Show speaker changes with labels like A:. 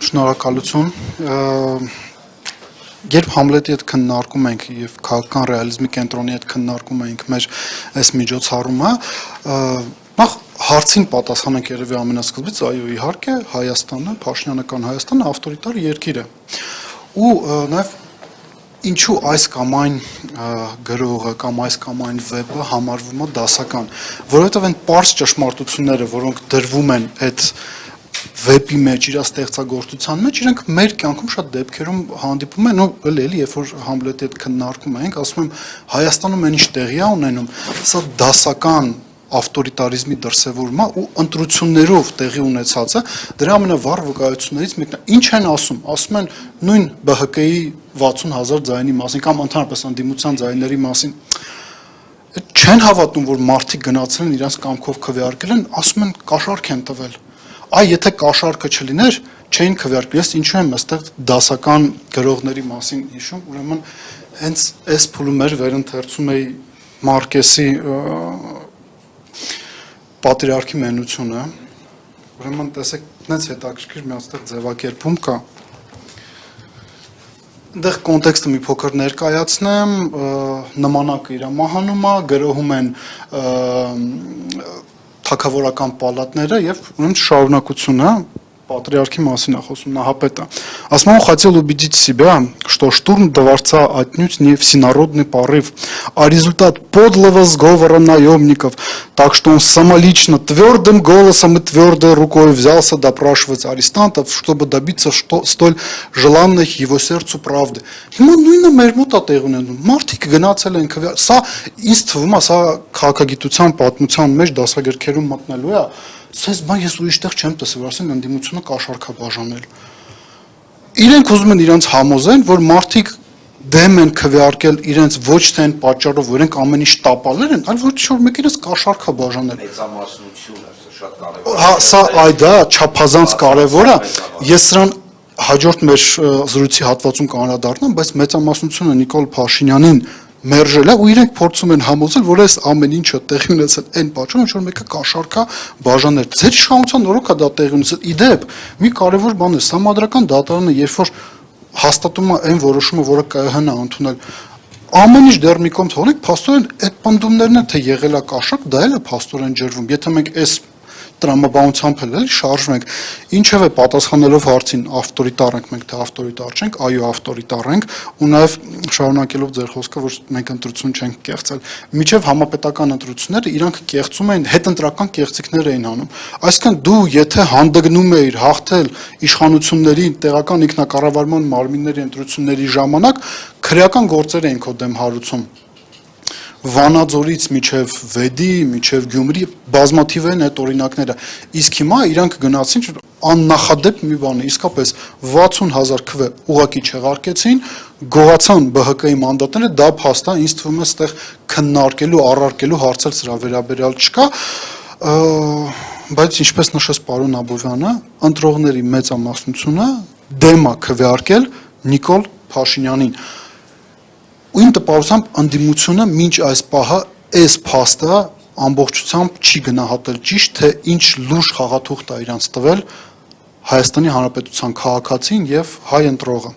A: Շնորհակալություն։ Երբ Համլետի հետ քննարկում ենք եւ քաղաքական ռեալիզմի կենտրոնի հետ քննարկում ենք մեր այս միջոցառումը, նախ հարցին պատասխանենք երևի ամենասկզբից, այո, իհարկե, Հայաստանը, Փաշինյանական Հայաստանը ավտորիտար երկիր է։ Ու նաեւ ինչու այս կամ այն գրողը կամ այս կամ այն վեբը համարվում է դասական, որովհետեւ այն պարզ ճշմարտությունները, որոնք դրվում են այդ վեբի մեջ, իր ստեղծագործության մեջ, իրենք մեր կյանքում շատ դեպքերում հանդիպում են, ու էլի, երբ որ Համլետի հետ քննարկում ենք, ասում եմ, Հայաստանում այն ինչ տեղի է ունենում, սա դասական ավտորիտարիզմի դրսևորում է ու ընտրություններով տեղի ունեցած է, դրա ամենավառ վկայություններից մեկն է։ Ինչ են ասում են նույն ԲՀԿ-ի 60,000 ձայնի մասին կամ ընդհանրապես ընդդիմության ձայների մասին։ Չեն հավատում, որ մարդիկ գնացել են իրենց կամքով քվեարկել են, ասում են կաշառք են տվել։ Այ եթե կաշառքը չլիներ, չէին քվեարկել, ես ինչու եմ այստեղ դասական գրողների մասին հիշում, ուրեմն հենց այս փուլում էր վերընթերցում էի Մարկեսի պատրիարքի մենությունը, ուրեմն տեսեք, նենց հետաքրքիր մի այստեղ ձևակերպում կա։ Այնտեղ կոնտեքստը մի փոքր ներկայացնեմ, նմանակը իր մահանում է, գրոհում են թագավորական պալատները եւ ուրեմն շարունակությունը Патриархи մասին է խոսում նահապետը։ Ասում он хотел убедить себя, что штурм дворца отнюдь не всенародный порыв, а результат подлого сговора наемников, так что он самолично твердым голосом и твердой рукой взялся допрашивать арестантов, чтобы добиться столь желанной его сердцу правды. Հիմա նույնը մեր մոտ է տեղ ունենում։ Մարդիկ գնացել են քվեարկել, սա ինձ թվում է, սա քաղաքագիտության պատմության մեջ դասագրքերում մտնելու է։ Սենց բան ես ուրիշ տեղ չեմ տեսել, որ ասեն ընդդիմությունը կաշառք է բաժանել։ Իրենք ուզում են իրենց համոզեն, որ մարդիկ դեմ են քվեարկել իրենց ոչ թե այն պատճառով, որ իրենք ամեն ինչ տապալել են, այլ որ ինչ-որ մեկ իրենց կաշառք է բաժանել։
B: Մեծամասնությունը շատ կարևոր է։
A: Հա, սա դա չափազանց կարևոր է։ Ես սրան հաջորդ մեր զրույցի հատվածում կանդրադառնամ, բայց մեծամասնությունը Նիկոլ Փաշինյանին մերժել է ու իրենք փորձում են համոզել, որ այս ամեն ինչը տեղի ունեցել այն պատճառով, որ մեկը կաշառքա բաժանել։ Ձեր իշխանության օրոք է դա տեղի ունեցել։ Իդեպ, մի կարևոր բան է, Սահմանադրական դատարանը, երբ որ հաստատում է այն որոշումը, որը ԿՀՀ-ն է ընդունել, ամեն ինչ դեռ մի կողմ թողնենք, փաստորեն այդ պնդումներն են, թե եղել է կաշառք, դա էլ է փաստորեն ջրվում։ Եթե մենք այս տրամաբանությամբ էլ շարժվում ենք, ինչևէ պատասխանելով հարցին ավտորիտար ենք մենք թե ավտորիտար չենք, այո ավտորիտար ենք ու նաև շարունակելով ձեր խոսքը, որ մենք ընտրություն չենք կեղծել, միջև համապետական ընտրությունները իրանք կեղծում էին, հետընտրական կեղծիքներ էին անում, այսինքն դու եթե հանդգնում էիր հաղթել իշխանությունների տեղական ինքնակառավարման մարմինների ընտրությունների ժամանակ քրեական գործեր էին քո դեմ հարուցում Վանաձորից միջև Վեդի, միջև Գյումրի բազմաթիվ են այդ օրինակները։ Իսկ հիմա իրանք գնացին աննախադեպ մի բան է, իսկապես 60,000 քվե ուղակի չեղարկեցին, գողացան ԲՀԿ-ի մանդատները, դա փաստ է, ինձ թվում է այստեղ քննարկելու, առարկելու հարցեր սրա վերաբերյալ չկա, բայց ինչպես նշեց պարոն Աբովյանը, ընտրողների մեծամասնությունը դեմ է քվեարկել Նիկոլ Փաշինյանին։ Ու իմ տպավորությամբ ընդդիմությունը մինչ այս պահը այս փաստը ամբողջությամբ չի գնահատել ճիշտ, թե ինչ լուրջ խաղաթուղթ է իրանց տվել Հայաստանի Հանրապետության քաղաքացին եւ հայ ընտրողը։